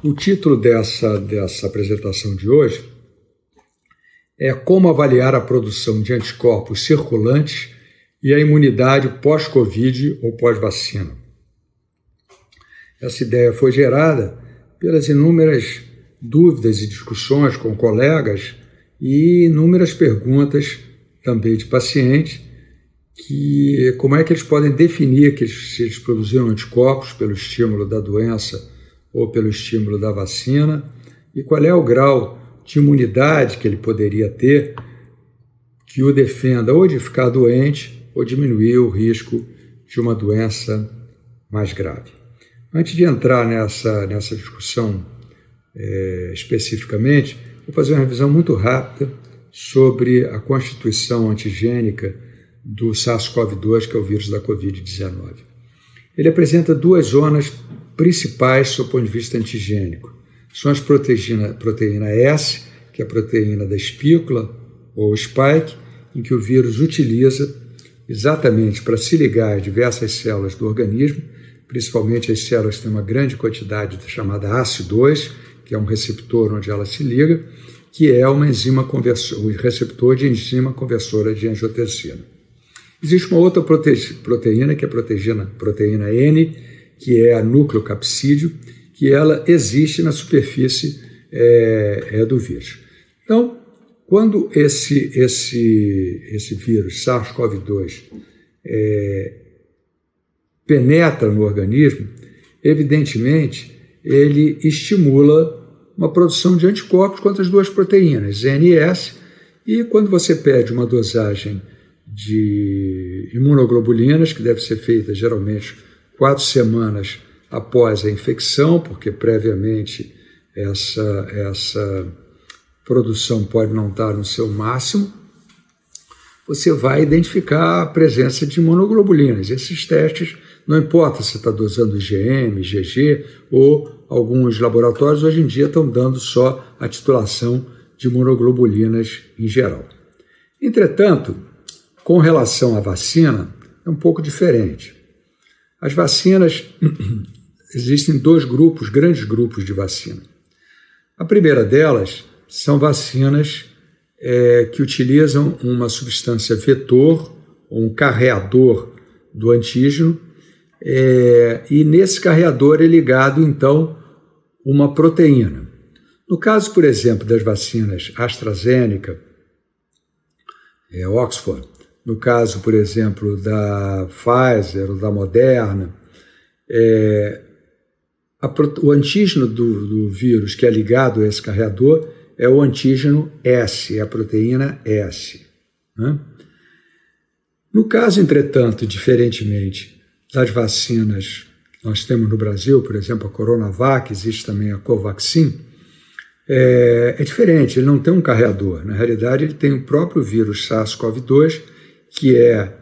O título dessa apresentação de hoje é Como avaliar a produção de anticorpos circulantes e a imunidade pós-Covid ou pós-vacina. Essa ideia foi gerada pelas inúmeras dúvidas e discussões com colegas e inúmeras perguntas também de pacientes, que como é que eles podem definir se eles produziram anticorpos pelo estímulo da doença ou pelo estímulo da vacina, e qual é o grau de imunidade que ele poderia ter que o defenda ou de ficar doente ou diminuir o risco de uma doença mais grave. Antes de entrar nessa discussão especificamente, vou fazer uma revisão muito rápida sobre a constituição antigênica do SARS-CoV-2, que é o vírus da Covid-19. Ele apresenta duas zonas principais sob o ponto de vista antigênico. São as proteína S, que é a proteína da espícula ou spike, em que o vírus utiliza exatamente para se ligar a diversas células do organismo, principalmente as células que têm uma grande quantidade chamada ACE2, que é um receptor onde ela se liga, que é uma enzima o receptor de enzima conversora de angiotensina. Existe uma outra proteína, que é a proteína N, que é a nucleocapsídeo, que ela existe na superfície do vírus. Então, quando esse vírus SARS-CoV-2 penetra no organismo, evidentemente, ele estimula uma produção de anticorpos contra as duas proteínas, N e S, e quando você pede uma dosagem de imunoglobulinas, que deve ser feita geralmente 4 semanas após a infecção, porque previamente essa produção pode não estar no seu máximo, você vai identificar a presença de imunoglobulinas. Esses testes, não importa se está dosando IgM, IgG, ou alguns laboratórios hoje em dia estão dando só a titulação de imunoglobulinas em geral. Entretanto, com relação à vacina, é um pouco diferente. As vacinas, existem dois grandes grupos de vacina. A primeira delas são vacinas que utilizam uma substância vetor, ou um carreador do antígeno, e nesse carreador é ligado, então, uma proteína. No caso, por exemplo, das vacinas AstraZeneca, Oxford, no caso, por exemplo, da Pfizer ou da Moderna, o antígeno do vírus que é ligado a esse carreador é o antígeno S, é a proteína S. Né? No caso, entretanto, diferentemente das vacinas que nós temos no Brasil, por exemplo, a Coronavac, existe também a Covaxin, é diferente, ele não tem um carreador. Na realidade, ele tem o próprio vírus SARS-CoV-2, que é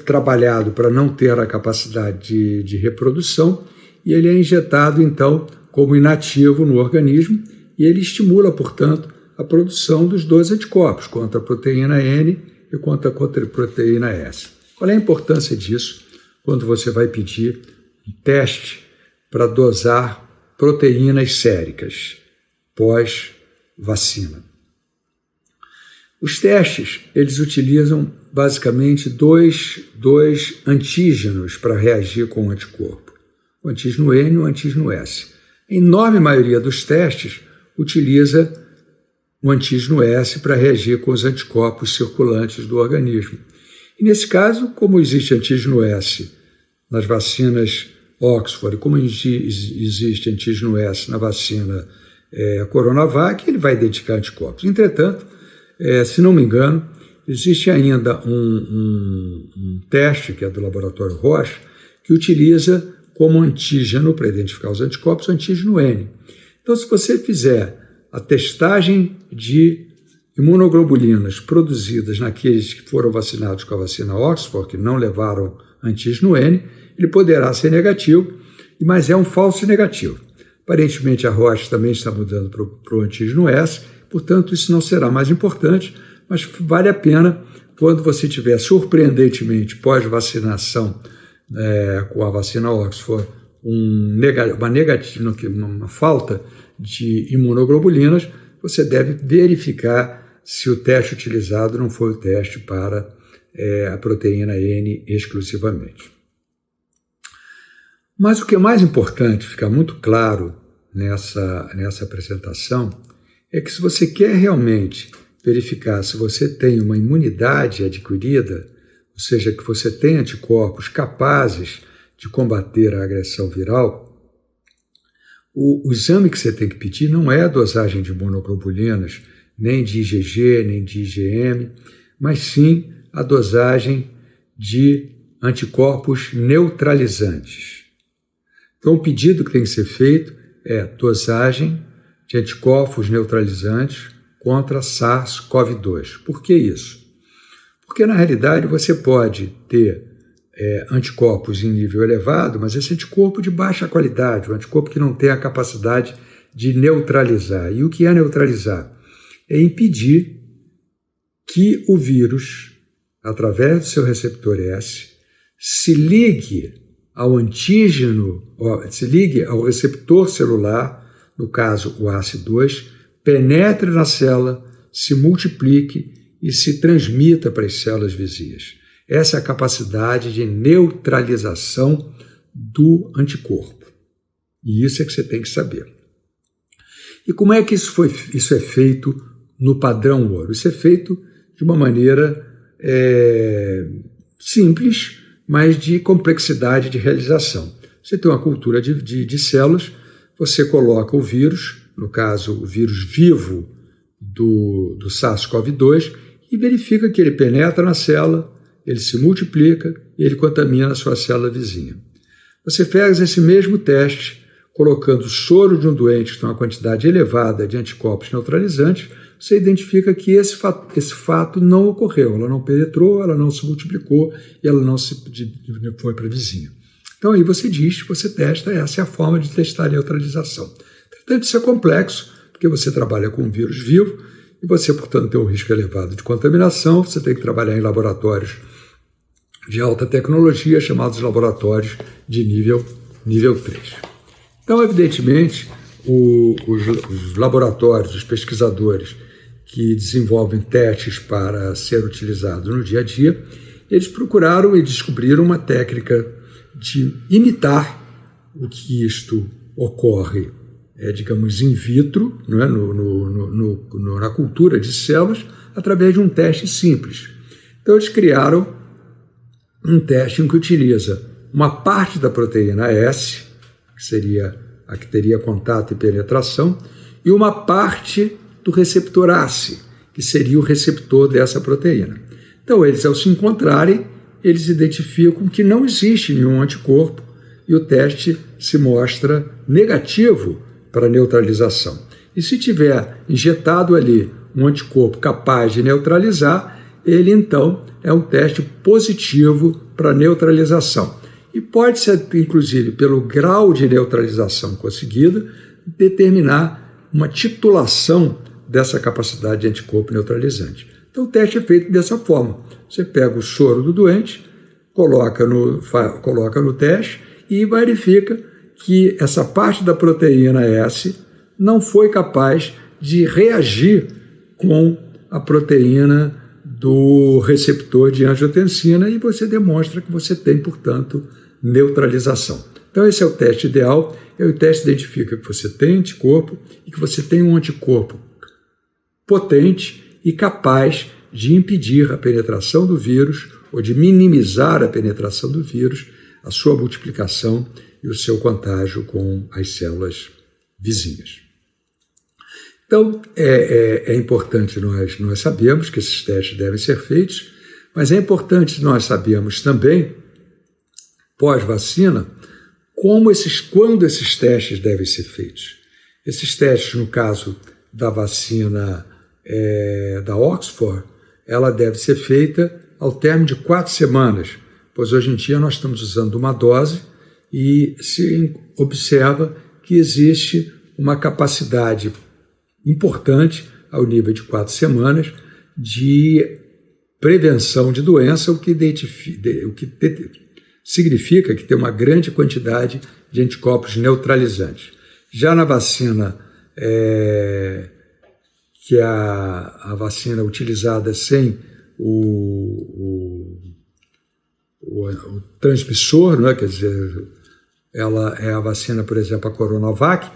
trabalhado para não ter a capacidade de reprodução, e ele é injetado, então, como inativo no organismo, e ele estimula, portanto, a produção dos dois anticorpos, contra a proteína N e contra a proteína S. Qual é a importância disso quando você vai pedir um teste para dosar proteínas séricas pós-vacina? Os testes, eles utilizam basicamente dois antígenos para reagir com o anticorpo, o antígeno N e o antígeno S. A enorme maioria dos testes utiliza o antígeno S para reagir com os anticorpos circulantes do organismo. E nesse caso, como existe antígeno S nas vacinas Oxford, como existe antígeno S na vacina Coronavac, ele vai identificar anticorpos. Entretanto, se não me engano, existe ainda um teste, que é do laboratório Roche, que utiliza como antígeno, para identificar os anticorpos, o antígeno N. Então, se você fizer a testagem de imunoglobulinas produzidas naqueles que foram vacinados com a vacina Oxford, que não levaram antígeno N, ele poderá ser negativo, mas é um falso negativo. Aparentemente, a Roche também está mudando para o antígeno S, portanto, isso não será mais importante, mas vale a pena quando você tiver, surpreendentemente, pós-vacinação com a vacina Oxford uma falta de imunoglobulinas, você deve verificar se o teste utilizado não foi o teste para a proteína N exclusivamente. Mas o que é mais importante, ficar muito claro nessa apresentação, é que se você quer realmente verificar se você tem uma imunidade adquirida, ou seja, que você tem anticorpos capazes de combater a agressão viral, o exame que você tem que pedir não é a dosagem de imunoglobulinas, nem de IgG, nem de IgM, mas sim a dosagem de anticorpos neutralizantes. Então, o pedido que tem que ser feito é dosagem de anticorpos neutralizantes contra SARS-CoV-2. Por que isso? Porque, na realidade, você pode ter anticorpos em nível elevado, mas esse anticorpo de baixa qualidade, um anticorpo que não tem a capacidade de neutralizar. E o que é neutralizar? É impedir que o vírus, através do seu receptor S, se ligue ao antígeno, se ligue ao receptor celular, no caso o ACE2, penetre na célula, se multiplique e se transmita para as células vizinhas. Essa é a capacidade de neutralização do anticorpo. E isso é que você tem que saber. E como é que isso é feito no padrão ouro? Isso é feito de uma maneira simples, mas de complexidade de realização. Você tem uma cultura de células, você coloca o vírus, no caso o vírus vivo do SARS-CoV-2, e verifica que ele penetra na célula, ele se multiplica e ele contamina a sua célula vizinha. Você faz esse mesmo teste colocando o soro de um doente que tem uma quantidade elevada de anticorpos neutralizantes, você identifica que esse fato não ocorreu, ela não penetrou, ela não se multiplicou e ela não foi para a vizinha. Então aí você diz, você testa, essa é a forma de testar a neutralização. Portanto, isso é complexo, porque você trabalha com um vírus vivo e você, portanto, tem um risco elevado de contaminação, você tem que trabalhar em laboratórios de alta tecnologia, chamados laboratórios de nível 3. Então, evidentemente, os laboratórios, os pesquisadores que desenvolvem testes para ser utilizados no dia a dia, eles procuraram e descobriram uma técnica de imitar o que isto ocorre, digamos, in vitro, não é? Na cultura de células, através de um teste simples. Então, eles criaram um teste em que utiliza uma parte da proteína S, que seria a que teria contato e penetração, e uma parte do receptor ACE, que seria o receptor dessa proteína. Então, eles, ao se encontrarem, eles identificam que não existe nenhum anticorpo e o teste se mostra negativo para neutralização. E se tiver injetado ali um anticorpo capaz de neutralizar, ele então é um teste positivo para neutralização. E pode ser, inclusive, pelo grau de neutralização conseguida, determinar uma titulação dessa capacidade de anticorpo neutralizante. Então, o teste é feito dessa forma. Você pega o soro do doente, coloca no teste e verifica que essa parte da proteína S não foi capaz de reagir com a proteína do receptor de angiotensina e você demonstra que você tem, portanto, neutralização. Então, esse é o teste ideal. O teste identifica que você tem anticorpo e que você tem um anticorpo potente e capaz de impedir a penetração do vírus ou de minimizar a penetração do vírus, a sua multiplicação e o seu contágio com as células vizinhas. Então, é importante nós sabermos que esses testes devem ser feitos, mas é importante nós sabermos também, pós-vacina, quando esses testes devem ser feitos. Esses testes, no caso da vacina da Oxford, ela deve ser feita ao término de 4 semanas, pois hoje em dia nós estamos usando uma dose e se observa que existe uma capacidade importante, ao nível de 4 semanas, de prevenção de doença, o que significa que tem uma grande quantidade de anticorpos neutralizantes. Já na vacina, que é a vacina utilizada sem o transmissor, não é? Quer dizer, ela é a vacina, por exemplo, a Coronavac,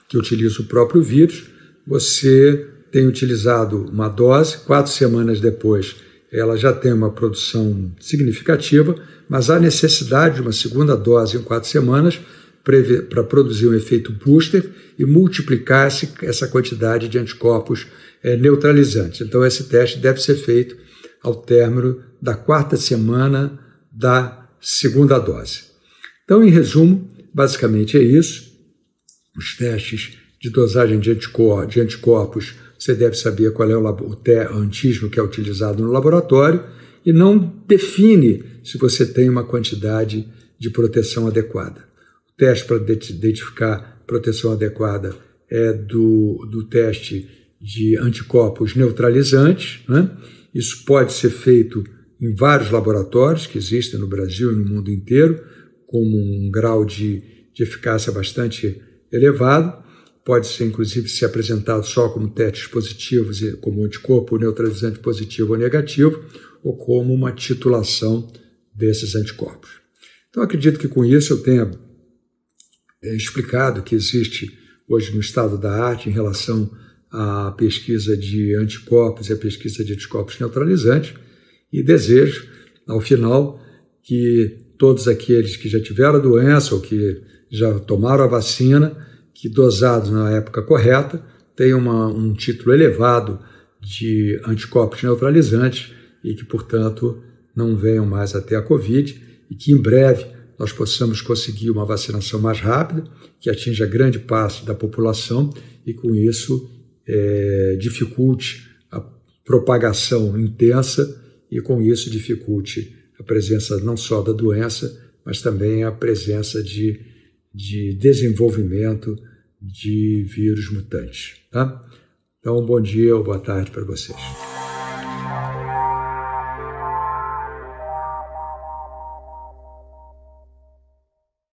que utiliza o próprio vírus. Você tem utilizado uma dose, 4 semanas depois ela já tem uma produção significativa, mas há necessidade de uma segunda dose em 4 semanas para produzir um efeito booster e multiplicar essa quantidade de anticorpos neutralizantes. Então, esse teste deve ser feito ao término da 4ª semana da segunda dose. Então, em resumo, basicamente é isso. Os testes de dosagem de anticorpos, você deve saber qual é o antígeno que é utilizado no laboratório e não define se você tem uma quantidade de proteção adequada. O teste para identificar proteção adequada é do teste de anticorpos neutralizantes, né? Isso pode ser feito em vários laboratórios que existem no Brasil e no mundo inteiro, com um grau de eficácia bastante elevado. Pode ser, inclusive, ser apresentado só como testes positivos, como anticorpo neutralizante positivo ou negativo, ou como uma titulação desses anticorpos. Então, acredito que com isso eu tenha explicado que existe hoje no estado da arte em relação à pesquisa de anticorpos e à pesquisa de anticorpos neutralizantes, e desejo, ao final, que todos aqueles que já tiveram a doença ou que já tomaram a vacina, que dosados na época correta, tenham um título elevado de anticorpos neutralizantes e que, portanto, não venham mais até a Covid e que em breve nós possamos conseguir uma vacinação mais rápida, que atinja grande parte da população e, com isso, dificulte a propagação intensa e, com isso, dificulte a presença não só da doença, mas também a presença de desenvolvimento de vírus mutantes. Tá? Então, bom dia ou boa tarde para vocês.